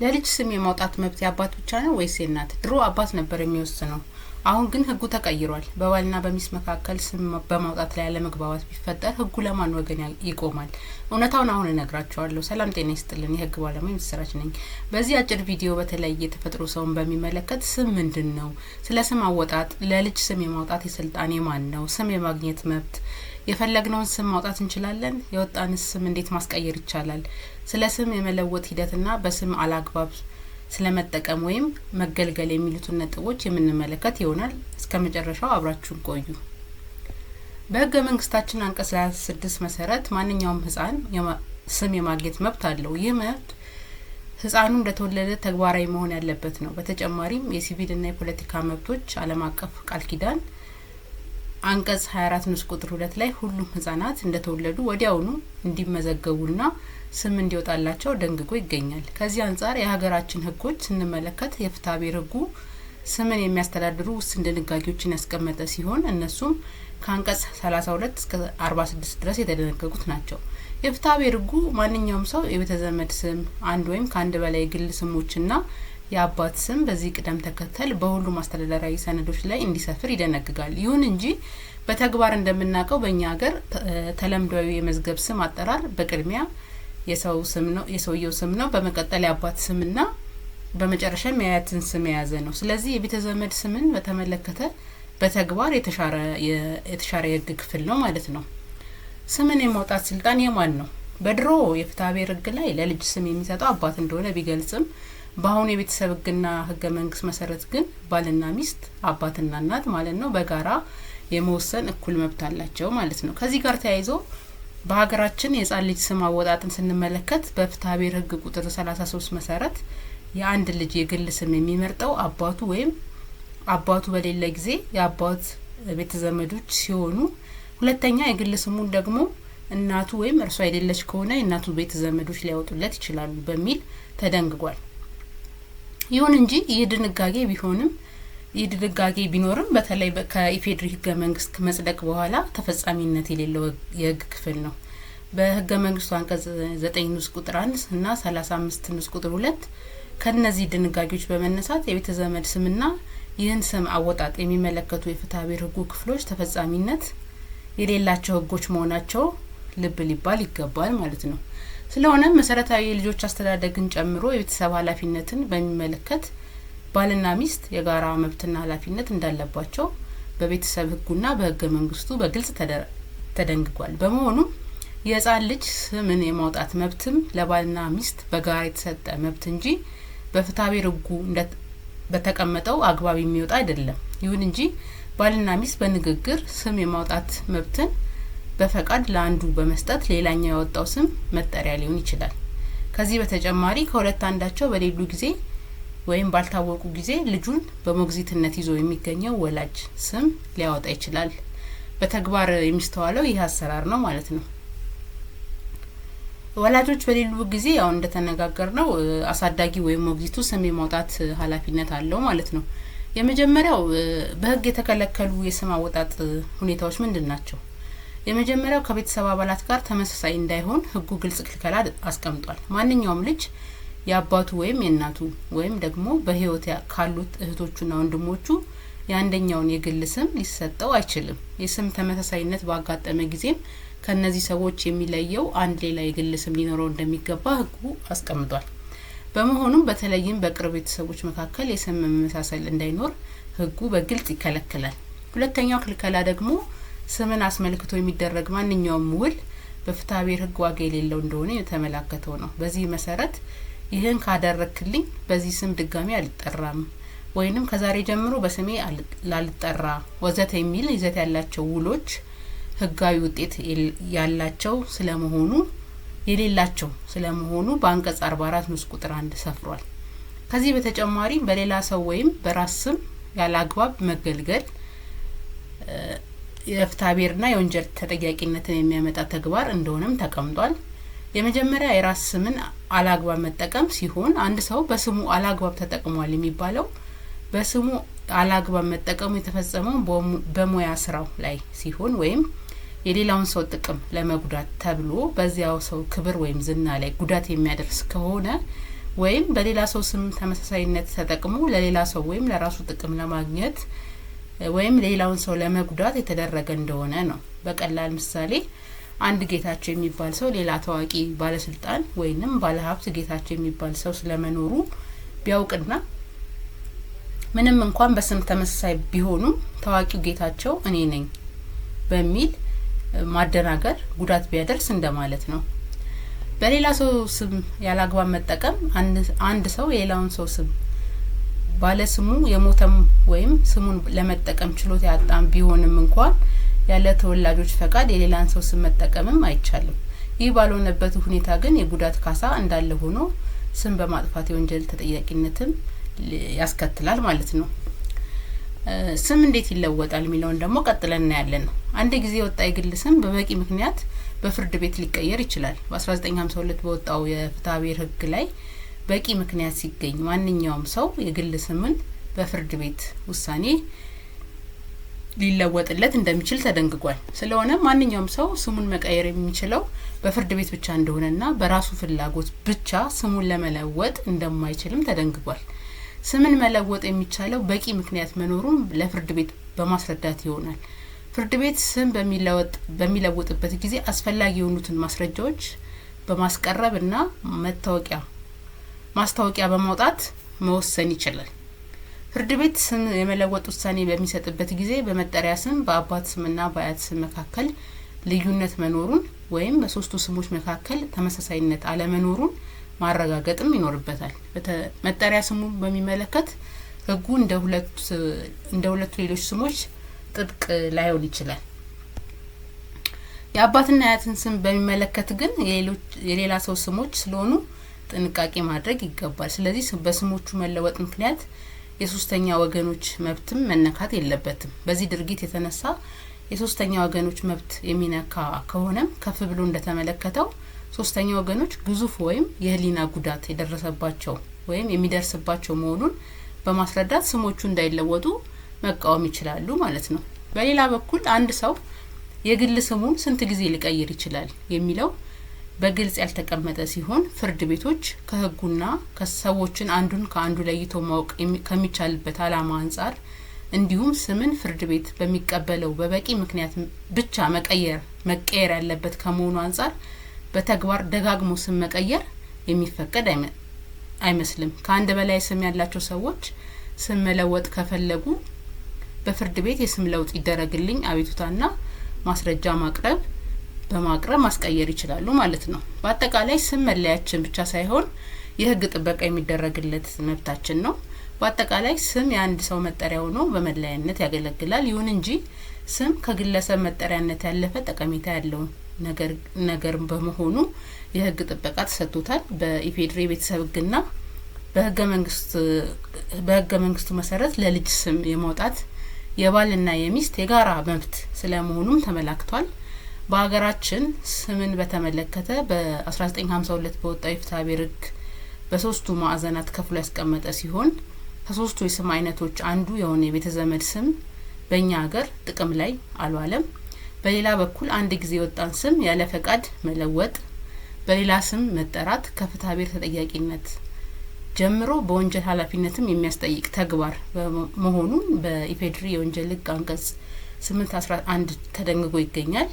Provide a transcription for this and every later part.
ለልጅ ስም የማውጣት መብት የአባት ብቻ ነው ወይስ የእናት? ድሮ አባት ነበር የሚወስነው። አሁን ግን ህጉ ተቀይሯል። በባልና በሚስት መካከል ስም በማውጣት ላይ ያለመግባባት ቢፈጠር ህጉ ለማን ወገን ይቆማል? እውነታውን አሁን እነግራችኋለሁ። ሰላም ጤና ይስጥልን። የህግ ባለሙያ ምስራች ነኝ። በዚህ አጭር ቪዲዮ በተለይ የተፈጥሮ ሰውን በሚመለከት ስም ምንድነው? ስለ ስም አወጣጥ፣ ለልጅ ስም የማውጣት የስልጣኔ ማን ነው? ስም የማግኘት መብት፣ የፈለግነውን ስም ማውጣት እንችላለን? የወጣንስ ስም እንዴት ማስቀየር ይቻላል? ስለ ስም የመለወጥ ሂደትና በስም አላግባብ ስለመጠቀም ወይም መገልገል የሚሉትን ነጥቦች የምንመለከት ይሆናል። እስከ መጨረሻው አብራችሁን ቆዩ። በህገ መንግስታችን አንቀጽ 26 መሰረት ማንኛውም ህፃን ስም የማግኘት መብት አለው። ይህ መብት ህፃኑ እንደተወለደ ተግባራዊ መሆን ያለበት ነው። በተጨማሪም የሲቪልና የፖለቲካ መብቶች ዓለም አቀፍ ቃል ኪዳን አንቀጽ 24 ንዑስ ቁጥር 2 ላይ ሁሉም ህፃናት እንደተወለዱ ወዲያውኑ እንዲመዘገቡና ስም እንዲወጣላቸው ደንግጎ ይገኛል። ከዚህ አንጻር የሀገራችን ህጎች ስንመለከት የፍትሐብሔር ህጉ ስምን የሚያስተዳድሩ ውስን ድንጋጌዎችን ያስቀመጠ ሲሆን እነሱም ከአንቀጽ 32 እስከ 46 ድረስ የተደነገጉት ናቸው። የፍትሐብሔር ህጉ ማንኛውም ሰው የቤተዘመድ ስም፣ አንድ ወይም ከአንድ በላይ ግል ስሞችና የአባት ስም በዚህ ቅደም ተከተል በሁሉም አስተዳደራዊ ሰነዶች ላይ እንዲሰፍር ይደነግጋል። ይሁን እንጂ በተግባር እንደምናውቀው በእኛ ሀገር ተለምዷዊ የመዝገብ ስም አጠራር በቅድሚያ የሰውየው ስም ነው፣ በመቀጠል የአባት ስምና በመጨረሻም የአያትን ስም የያዘ ነው። ስለዚህ የቤተዘመድ ስምን በተመለከተ በተግባር የተሻረ የህግ ክፍል ነው ማለት ነው። ስምን የማውጣት ስልጣን የማን ነው? በድሮ የፍትሐብሔር ህግ ላይ ለልጅ ስም የሚሰጠው አባት እንደሆነ ቢገልጽም በአሁኑ የቤተሰብ ህግና ህገ መንግስት መሰረት ግን ባልና ሚስት፣ አባትና እናት ማለት ነው በጋራ የመወሰን እኩል መብት አላቸው ማለት ነው። ከዚህ ጋር ተያይዞ በሀገራችን የህፃን ልጅ ስም አወጣጥን ስንመለከት በፍትሐብሔር ህግ ቁጥር 33 መሰረት የአንድ ልጅ የግል ስም የሚመርጠው አባቱ ወይም አባቱ በሌለ ጊዜ የአባት ቤተዘመዶች ሲሆኑ፣ ሁለተኛ የግል ስሙን ደግሞ እናቱ ወይም እርሷ የሌለች ከሆነ የእናቱ ቤተዘመዶች ሊያወጡለት ይችላሉ በሚል ተደንግጓል። ይሁን እንጂ ይህ ድንጋጌ ቢኖርም በተለይ ከኢፌድሪ ህገ መንግስት መጽደቅ በኋላ ተፈጻሚነት የሌለው የህግ ክፍል ነው። በህገ መንግስቱ አንቀጽ 9 ንዑስ ቁጥር 1 እና 35 ንዑስ ቁጥር 2 ከነዚህ ድንጋጌዎች በመነሳት የቤተዘመድ ስምና ይህን ስም አወጣጥ የሚመለከቱ የፍትሐብሔር ህጉ ክፍሎች ተፈጻሚነት የሌላቸው ህጎች መሆናቸው ልብ ሊባል ይገባል ማለት ነው። ስለሆነም መሰረታዊ የልጆች አስተዳደግን ጨምሮ የቤተሰብ ኃላፊነትን በሚመለከት ባልና ሚስት የጋራ መብትና ኃላፊነት እንዳለባቸው በቤተሰብ ህጉና በህገ መንግስቱ በግልጽ ተደንግጓል። በመሆኑም የህፃን ልጅ ስምን የማውጣት መብትም ለባልና ሚስት በጋራ የተሰጠ መብት እንጂ በፍትሐብሔር ህጉ በተቀመጠው አግባብ የሚወጣ አይደለም። ይሁን እንጂ ባልና ሚስት በንግግር ስም የማውጣት መብትን በፈቃድ ለአንዱ በመስጠት ሌላኛው ያወጣው ስም መጠሪያ ሊሆን ይችላል። ከዚህ በተጨማሪ ከሁለት አንዳቸው በሌሉ ጊዜ ወይም ባልታወቁ ጊዜ ልጁን በሞግዚትነት ይዞ የሚገኘው ወላጅ ስም ሊያወጣ ይችላል። በተግባር የሚስተዋለው ይህ አሰራር ነው ማለት ነው። ወላጆች በሌሉ ጊዜ ያው እንደተነጋገርነው አሳዳጊ ወይም ሞግዚቱ ስም የማውጣት ኃላፊነት አለው ማለት ነው። የመጀመሪያው በህግ የተከለከሉ የስም አወጣጥ ሁኔታዎች ምንድን ናቸው? የመጀመሪያው ከቤተሰብ አባላት ጋር ተመሳሳይ እንዳይሆን ህጉ ግልጽ ክልከላ አስቀምጧል። ማንኛውም ልጅ የአባቱ ወይም የእናቱ ወይም ደግሞ በህይወት ካሉት እህቶቹና ወንድሞቹ የአንደኛውን የግል ስም ሊሰጠው አይችልም። የስም ተመሳሳይነት ባጋጠመ ጊዜም ከነዚህ ሰዎች የሚለየው አንድ ሌላ የግል ስም ሊኖረው እንደሚገባ ህጉ አስቀምጧል። በመሆኑም በተለይም በቅርብ ቤተሰቦች መካከል የስም መመሳሰል እንዳይኖር ህጉ በግልጽ ይከለክላል። ሁለተኛው ክልከላ ደግሞ ስምን አስመልክቶ የሚደረግ ማንኛውም ውል በፍትሐብሔር ህግ ዋጋ የሌለው እንደሆነ የተመላከተው ነው። በዚህ መሰረት ይህን ካደረክልኝ በዚህ ስም ድጋሚ አልጠራም ወይንም ከዛሬ ጀምሮ በስሜ ላልጠራ ወዘተ የሚል ይዘት ያላቸው ውሎች ህጋዊ ውጤት ያላቸው ስለመሆኑ በአንቀጽ 44 ንዑስ ቁጥር 1 ሰፍሯል። ከዚህ በተጨማሪ በሌላ ሰው ወይም በራስ ስም ያለአግባብ መገልገል የፍትሐብሔርና የወንጀል ተጠያቂነትን የሚያመጣ ተግባር እንደሆነም ተቀምጧል። የመጀመሪያ የራስ ስምን አላግባብ መጠቀም ሲሆን አንድ ሰው በስሙ አላግባብ ተጠቅሟል የሚባለው በስሙ አላግባብ መጠቀሙ የተፈጸመው በሙያ ስራው ላይ ሲሆን ወይም የሌላውን ሰው ጥቅም ለመጉዳት ተብሎ በዚያው ሰው ክብር ወይም ዝና ላይ ጉዳት የሚያደርስ ከሆነ ወይም በሌላ ሰው ስም ተመሳሳይነት ተጠቅሞ ለሌላ ሰው ወይም ለራሱ ጥቅም ለማግኘት ወይም ሌላውን ሰው ለመጉዳት የተደረገ እንደሆነ ነው። በቀላል ምሳሌ አንድ ጌታቸው የሚባል ሰው ሌላ ታዋቂ ባለስልጣን ወይንም ባለሀብት ጌታቸው የሚባል ሰው ስለመኖሩ ቢያውቅና ምንም እንኳን በስም ተመሳሳይ ቢሆኑም ታዋቂው ጌታቸው እኔ ነኝ በሚል ማደናገር ጉዳት ቢያደርስ እንደማለት ነው። በሌላ ሰው ስም ያላግባብ መጠቀም አንድ ሰው የሌላውን ሰው ስም ባለስሙ የሞተም ወይም ስሙን ለመጠቀም ችሎታ ያጣም ቢሆንም እንኳን ያለ ተወላጆች ፈቃድ የሌላን ሰው ስም መጠቀምም አይቻልም። ይህ ባልሆነበት ሁኔታ ግን የጉዳት ካሳ እንዳለ ሆኖ ስም በማጥፋት የወንጀል ተጠያቂነትም ያስከትላል ማለት ነው። ስም እንዴት ይለወጣል የሚለውን ደግሞ ቀጥለን እናያለን። አንድ ጊዜ ወጣ የግል ስም በበቂ ምክንያት በፍርድ ቤት ሊቀየር ይችላል። በ1952 በወጣው የፍትሐ ብሔር ሕግ ላይ በቂ ምክንያት ሲገኝ ማንኛውም ሰው የግል ስምን በፍርድ ቤት ውሳኔ ሊለወጥለት እንደሚችል ተደንግጓል። ስለሆነ ማንኛውም ሰው ስሙን መቀየር የሚችለው በፍርድ ቤት ብቻ እንደሆነና በራሱ ፍላጎት ብቻ ስሙን ለመለወጥ እንደማይችልም ተደንግጓል። ስምን መለወጥ የሚቻለው በቂ ምክንያት መኖሩን ለፍርድ ቤት በማስረዳት ይሆናል። ፍርድ ቤት ስም በሚለውጥበት ጊዜ አስፈላጊ የሆኑትን ማስረጃዎች በማስቀረብና ማስታወቂያ በማውጣት መወሰን ይችላል። ፍርድ ቤት ስም የመለወጥ ውሳኔ በሚሰጥበት ጊዜ በመጠሪያ ስም በአባት ስምና በአያት ስም መካከል ልዩነት መኖሩን ወይም በሶስቱ ስሞች መካከል ተመሳሳይነት አለመኖሩን ማረጋገጥም ይኖርበታል። መጠሪያ ስሙ በሚመለከት ሕጉ እንደ ሁለቱ ሌሎች ስሞች ጥብቅ ላይሆን ይችላል። የአባትና አያትን ስም በሚመለከት ግን የሌላ ሰው ስሞች ስለሆኑ ጥንቃቄ ማድረግ ይገባል። ስለዚህ በስሞቹ መለወጥ ምክንያት የሶስተኛ ወገኖች መብትም መነካት የለበትም። በዚህ ድርጊት የተነሳ የሶስተኛ ወገኖች መብት የሚነካ ከሆነም ከፍ ብሎ እንደተመለከተው ሶስተኛ ወገኖች ግዙፍ ወይም የህሊና ጉዳት የደረሰባቸው ወይም የሚደርስባቸው መሆኑን በማስረዳት ስሞቹ እንዳይለወጡ መቃወም ይችላሉ ማለት ነው። በሌላ በኩል አንድ ሰው የግል ስሙን ስንት ጊዜ ሊቀይር ይችላል የሚለው በግልጽ ያልተቀመጠ ሲሆን ፍርድ ቤቶች ከህጉና ከሰዎችን አንዱን ከአንዱ ለይቶ ማወቅ ከሚቻልበት ዓላማ አንጻር እንዲሁም ስምን ፍርድ ቤት በሚቀበለው በበቂ ምክንያት ብቻ መቀየር ያለበት ከመሆኑ አንጻር በተግባር ደጋግሞ ስም መቀየር የሚፈቀድ አይመስልም። ከአንድ በላይ ስም ያላቸው ሰዎች ስም መለወጥ ከፈለጉ በፍርድ ቤት የስም ለውጥ ይደረግልኝ አቤቱታና ማስረጃ በማቅረብ ማስቀየር ይችላሉ ማለት ነው። በአጠቃላይ ስም መለያችን ብቻ ሳይሆን የህግ ጥበቃ የሚደረግለት መብታችን ነው። በአጠቃላይ ስም የአንድ ሰው መጠሪያ ሆኖ በመለያነት ያገለግላል። ይሁን እንጂ ስም ከግለሰብ መጠሪያነት ያለፈ ጠቀሜታ ያለው ነገር በመሆኑ የህግ ጥበቃ ተሰጥቶታል። በኢፌድሪ ቤተሰብ ህግና በህገ መንግስቱ መሰረት ለልጅ ስም የማውጣት የባልና የሚስት የጋራ መብት ስለመሆኑም ተመላክቷል። በሀገራችን ስምን በተመለከተ በ1952 በወጣው የፍትሐ ብሔር ህግ በሶስቱ ማዕዘናት ከፍሎ ያስቀመጠ ሲሆን ከሶስቱ የስም አይነቶች አንዱ የሆነ የቤተ ዘመድ ስም በእኛ ሀገር ጥቅም ላይ አልዋለም። በሌላ በኩል አንድ ጊዜ የወጣን ስም ያለ ፈቃድ መለወጥ፣ በሌላ ስም መጠራት ከፍትሐ ብሔር ተጠያቂነት ጀምሮ በወንጀል ኃላፊነትም የሚያስጠይቅ ተግባር መሆኑን በኢፌድሪ የወንጀል ህግ አንቀጽ 811 ተደንግጎ ይገኛል።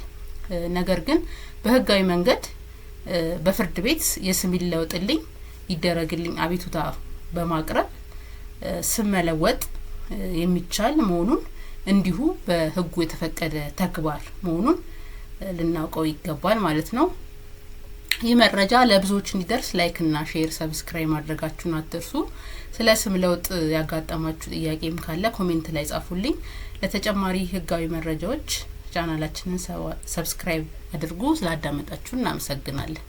ነገር ግን በህጋዊ መንገድ በፍርድ ቤት የስም ይለወጥልኝ ይደረግልኝ አቤቱታ በማቅረብ ስም መለወጥ የሚቻል መሆኑን እንዲሁ በህጉ የተፈቀደ ተግባር መሆኑን ልናውቀው ይገባል ማለት ነው። ይህ መረጃ ለብዙዎች እንዲደርስ ላይክ እና ሼር ሰብስክራይብ ማድረጋችሁን አትርሱ። ስለ ስም ለውጥ ያጋጠማችሁ ጥያቄም ካለ ኮሜንት ላይ ጻፉልኝ። ለተጨማሪ ህጋዊ መረጃዎች ቻናላችንን ሰብስክራይብ አድርጉ። ስላዳመጣችሁ እናመሰግናለን።